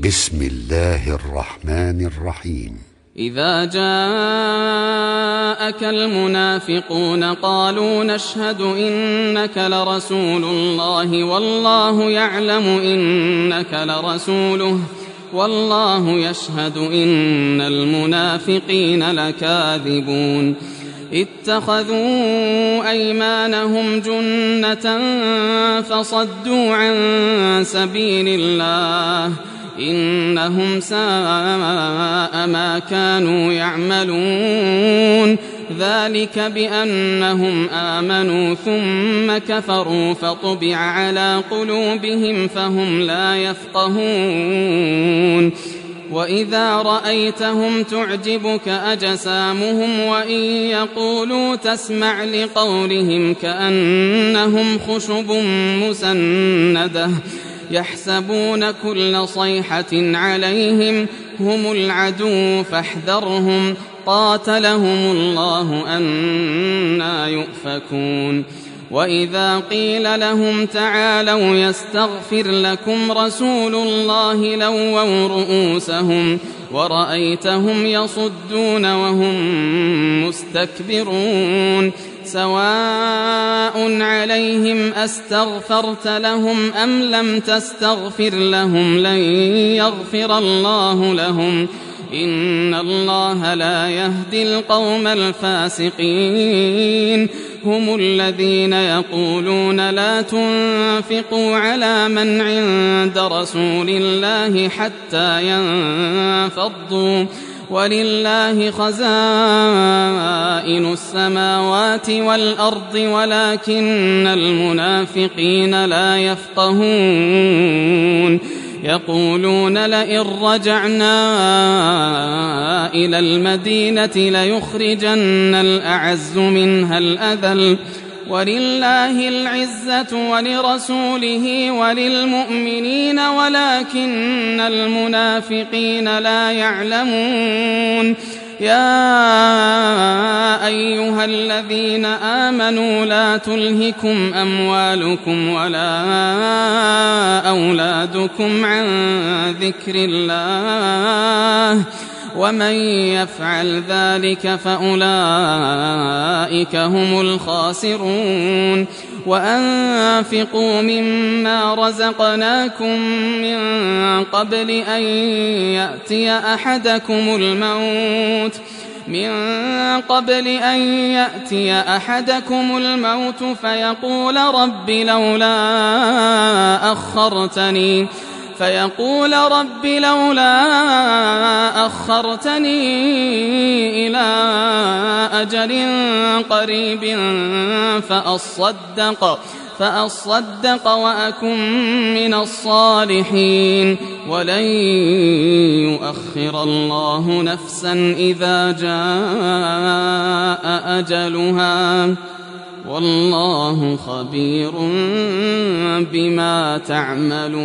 بسم الله الرحمن الرحيم. إذا جاءك المنافقون قالوا نشهد إنك لرسول الله والله يعلم إنك لرسوله والله يشهد إن المنافقين لكاذبون اتخذوا أيمانهم جنة فصدوا عن سبيل الله إنهم ساء ما كانوا يعملون ذلك بأنهم آمنوا ثم كفروا فطبع على قلوبهم فهم لا يفقهون وإذا رأيتهم تعجبك أجسامهم وإن يقولوا تسمع لقولهم كأنهم خشب مسندة يحسبون كل صيحة عليهم هم العدو فاحذرهم قاتلهم الله أنى يؤفكون وإذا قيل لهم تعالوا يستغفر لكم رسول الله لووا رؤوسهم ورأيتهم يصدون وهم مستكبرون سواء عليهم أستغفرت لهم أم لم تستغفر لهم لن يغفر الله لهم إن الله لا يهدي القوم الفاسقين هم الذين يقولون لا تنفقوا على من عند رسول الله حتى ينفضوا ولله خزائن السماوات والأرض ولكن المنافقين لا يفقهون يقولون لئن رجعنا إلى المدينة ليخرجن الأعز منها الأذل ولله العزة ولرسوله وللمؤمنين ولكن المنافقين لا يعلمون يا أيها الذين آمنوا لا تلهكم أموالكم ولا أولادكم عن ذكر الله ومن يفعل ذلك فأولئك هم الخاسرون وأنفقوا مما رزقناكم من قبل أن يأتي أحدكم الموت فيقول رب لولا أخرتني إلى أجل قريب فأصدق وأكن من الصالحين ولن يؤخر الله نفسا إذا جاء أجلها والله خبير بما تعملون.